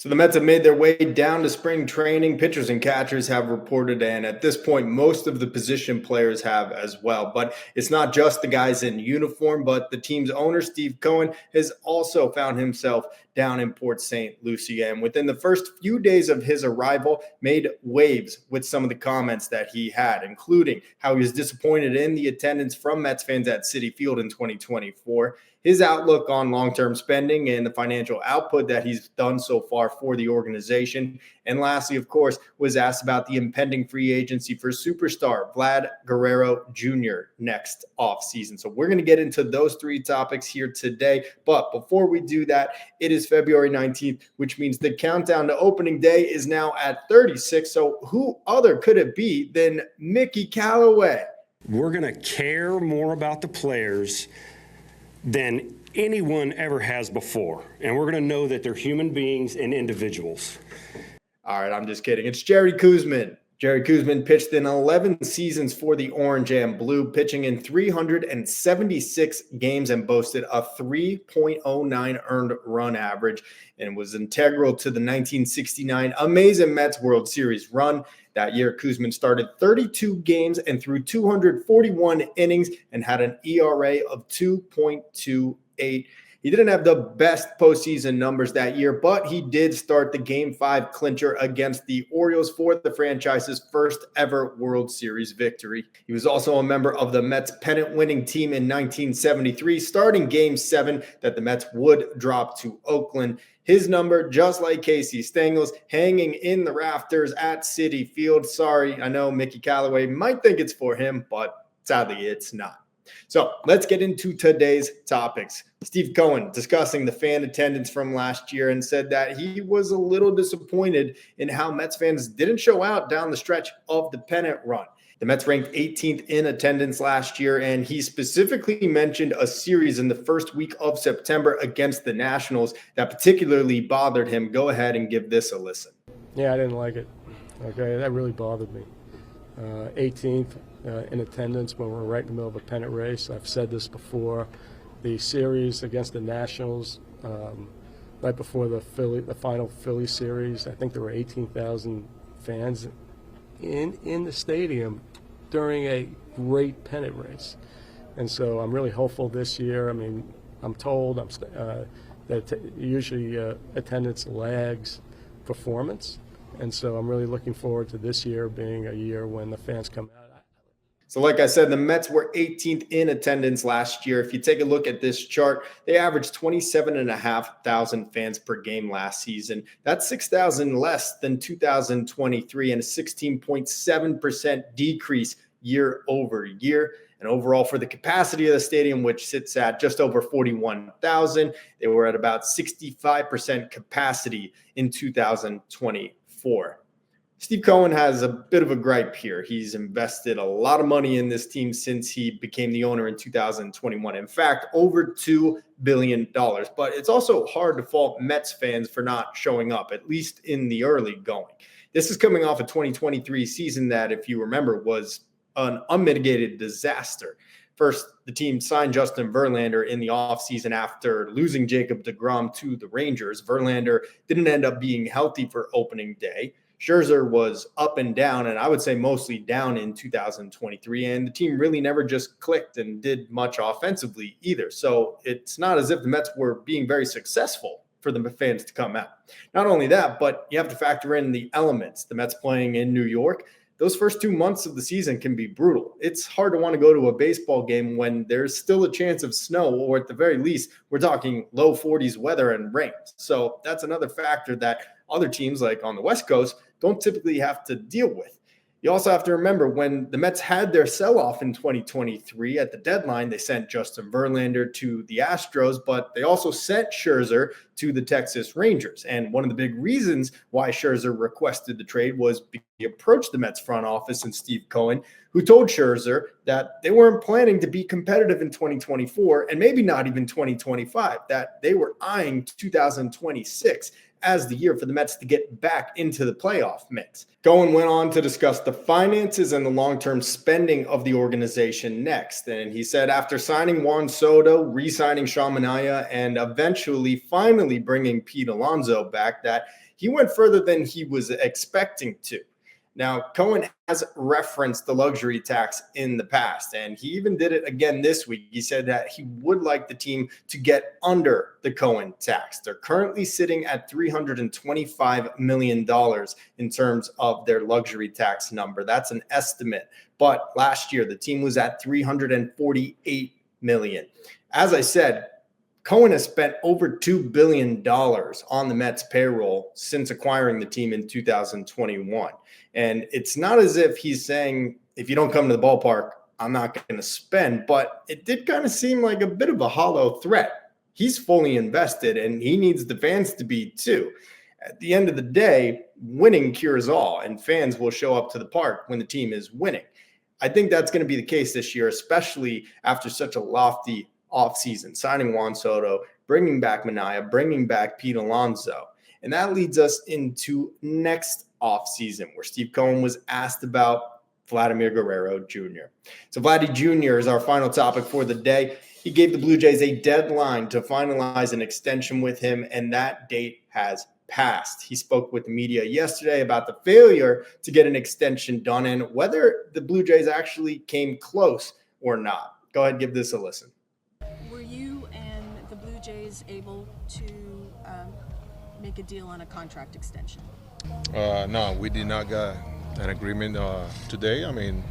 So the Mets have made their way down to spring training. Pitchers and catchers have reported, and at this point, most of the position players have as well. But it's not just the guys in uniform, but the team's owner, Steve Cohen, has also found himself down in Port St. Lucie. And within the first few days of his arrival, made waves with some of the comments that he had, including how he was disappointed in the attendance from Mets fans at Citi Field in 2024, his outlook on long-term spending and the financial output that he's done so far for the organization. And lastly, of course, was asked about the impending free agency for superstar Vladimir Guerrero Jr. next offseason. So we're going to get into those three topics here today. But before we do that, it is February 19th, which means the countdown to opening day is now at 36. So who other could it be than Mickey Callaway? We're going to care more about the players than anyone ever has before. And we're going to know that they're human beings and individuals. All right, I'm just kidding. It's Jerry Koosman. Jerry Koosman pitched in 11 seasons for the Orange and Blue, pitching in 376 games and boasted a 3.09 earned run average, and was integral to the 1969 amazing Mets World Series run. That year, Koosman started 32 games and threw 241 innings and had an ERA of 2.28. He didn't have the best postseason numbers that year, but he did start the Game 5 clincher against the Orioles for the franchise's first ever World Series victory. He was also a member of the Mets pennant-winning team in 1973, starting Game 7 that the Mets would drop to Oakland. His number, just like Casey Stengel's, hanging in the rafters at Citi Field. Sorry, I know Mickey Callaway might think it's for him, but sadly it's not. So let's get into today's topics. Steve Cohen discussing the fan attendance from last year and said that he was a little disappointed in how Mets fans didn't show out down the stretch of the pennant run. The Mets ranked 18th in attendance last year, and he specifically mentioned a series in the first week of September against the Nationals that particularly bothered him. Go ahead and give this a listen. Yeah, I didn't like it. Okay, that really bothered me. 18th in attendance when we're right in the middle of a pennant race. I've said this before. The series against the Nationals, right before the final Philly series, I think there were 18,000 fans in the stadium during a great pennant race. And so I'm really hopeful this year. I mean, I'm told that usually attendance lags performance. And so I'm really looking forward to this year being a year when the fans come out. So like I said, the Mets were 18th in attendance last year. If you take a look at this chart, they averaged 27,500 fans per game last season. That's 6,000 less than 2023 and a 16.7% decrease year over year. And overall, for the capacity of the stadium, which sits at just over 41,000, they were at about 65% capacity in 2024. Steve Cohen has a bit of a gripe here. He's invested a lot of money in this team since he became the owner in 2021. In fact, over $2 billion. But it's also hard to fault Mets fans for not showing up, at least in the early going. This is coming off a 2023 season that, if you remember, was an unmitigated disaster. First, the team signed Justin Verlander in the offseason after losing Jacob deGrom to the Rangers. Verlander didn't end up being healthy for opening day. Scherzer was up and down, and I would say mostly down in 2023, and the team really never just clicked and did much offensively either. So it's not as if the Mets were being very successful for the fans to come out. Not only that, but you have to factor in the elements. The Mets playing in New York, those first 2 months of the season can be brutal. It's hard to want to go to a baseball game when there's still a chance of snow, or at the very least, we're talking low 40s weather and rain. So that's another factor that other teams like on the West Coast don't typically have to deal with. You also have to remember when the Mets had their sell-off in 2023 at the deadline, they sent Justin Verlander to the Astros, but they also sent Scherzer to the Texas Rangers. And one of the big reasons why Scherzer requested the trade was he approached the Mets front office and Steve Cohen, who told Scherzer that they weren't planning to be competitive in 2024 and maybe not even 2025, that they were eyeing 2026 as the year for the Mets to get back into the playoff mix. Cohen went on to discuss the finances and the long-term spending of the organization next. And he said after signing Juan Soto, re-signing Sean Manaea, and eventually finally bringing Pete Alonso back, that he went further than he was expecting to. Now, Cohen has referenced the luxury tax in the past, and he even did it again this week. He said that he would like the team to get under the Cohen tax. They're currently sitting at $325 million in terms of their luxury tax number. That's an estimate. But last year, the team was at $348 million. As I said, Cohen has spent over $2 billion on the Mets payroll since acquiring the team in 2021. And it's not as if he's saying, if you don't come to the ballpark, I'm not going to spend. But it did kind of seem like a bit of a hollow threat. He's fully invested, and he needs the fans to be too. At the end of the day, winning cures all, and fans will show up to the park when the team is winning. I think that's going to be the case this year, especially after such a lofty offseason, signing Juan Soto, bringing back Manaea, bringing back Pete Alonso. And that leads us into next offseason, where Steve Cohen was asked about Vladimir Guerrero Jr. So Vladdy Jr. is our final topic for the day. He gave the Blue Jays a deadline to finalize an extension with him, and that date has passed. He spoke with the media yesterday about the failure to get an extension done and whether the Blue Jays actually came close or not. Go ahead and give this a listen. Were you and the Blue Jays able to make a deal on a contract extension? No, we did not get an agreement today. I mean,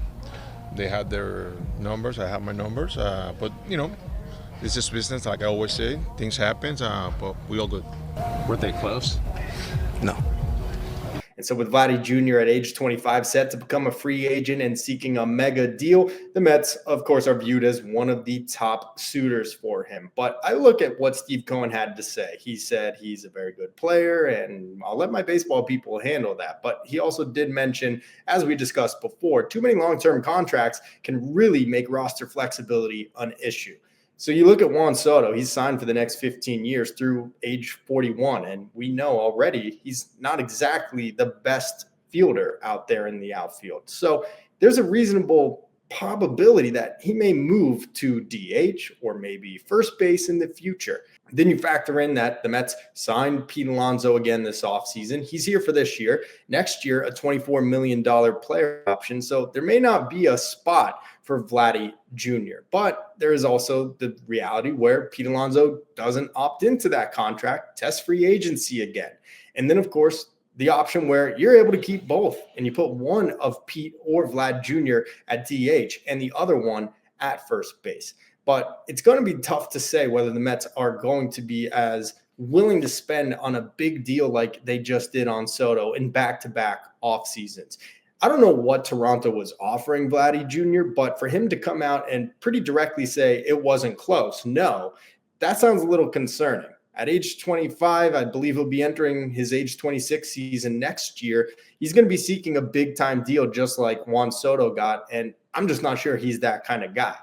they had their numbers, I have my numbers, but you know, this is business, like I always say. Things happen, but we all good. Were they close? No. And so with Vladdy Jr. at age 25 set to become a free agent and seeking a mega deal, the Mets, of course, are viewed as one of the top suitors for him. But I look at what Steve Cohen had to say. He said he's a very good player, and I'll let my baseball people handle that. But he also did mention, as we discussed before, too many long-term contracts can really make roster flexibility an issue. So you look at Juan Soto, he's signed for the next 15 years through age 41. And we know already he's not exactly the best fielder out there in the outfield. So there's a reasonable probability that he may move to DH or maybe first base in the future. Then you factor in that the Mets signed Pete Alonso again this offseason. He's here for this year. Next year, a $24 million player option. So there may not be a spot for Vladdy Jr. But there is also the reality where Pete Alonso doesn't opt into that contract, test free agency again. And then, of course, the option where you're able to keep both and you put one of Pete or Vlad Jr. at DH and the other one at first base. But it's going to be tough to say whether the Mets are going to be as willing to spend on a big deal like they just did on Soto in back-to-back off seasons. I don't know what Toronto was offering Vladdy Jr., but for him to come out and pretty directly say it wasn't close, no, that sounds a little concerning. At age 25, I believe he'll be entering his age 26 season next year. He's going to be seeking a big-time deal just like Juan Soto got, and I'm just not sure he's that kind of guy.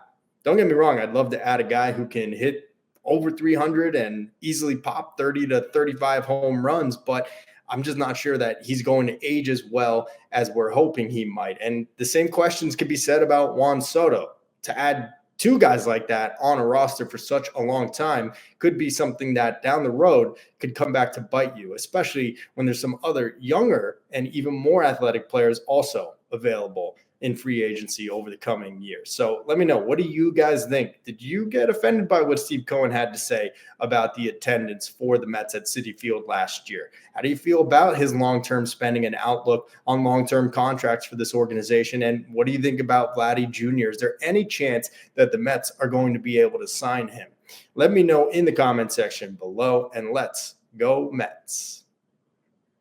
Don't get me wrong, I'd love to add a guy who can hit over 300 and easily pop 30 to 35 home runs, but I'm just not sure that he's going to age as well as we're hoping he might. And the same questions could be said about Juan Soto. To add two guys like that on a roster for such a long time could be something that down the road could come back to bite you, especially when there's some other younger and even more athletic players also available in free agency over the coming years. So let me know, what do you guys think? Did you get offended by what Steve Cohen had to say about the attendance for the Mets at Citi Field last year? How do you feel about his long-term spending and outlook on long-term contracts for this organization? And what do you think about Vladdy Jr.? Is there any chance that the Mets are going to be able to sign him? Let me know in the comment section below, and let's go Mets.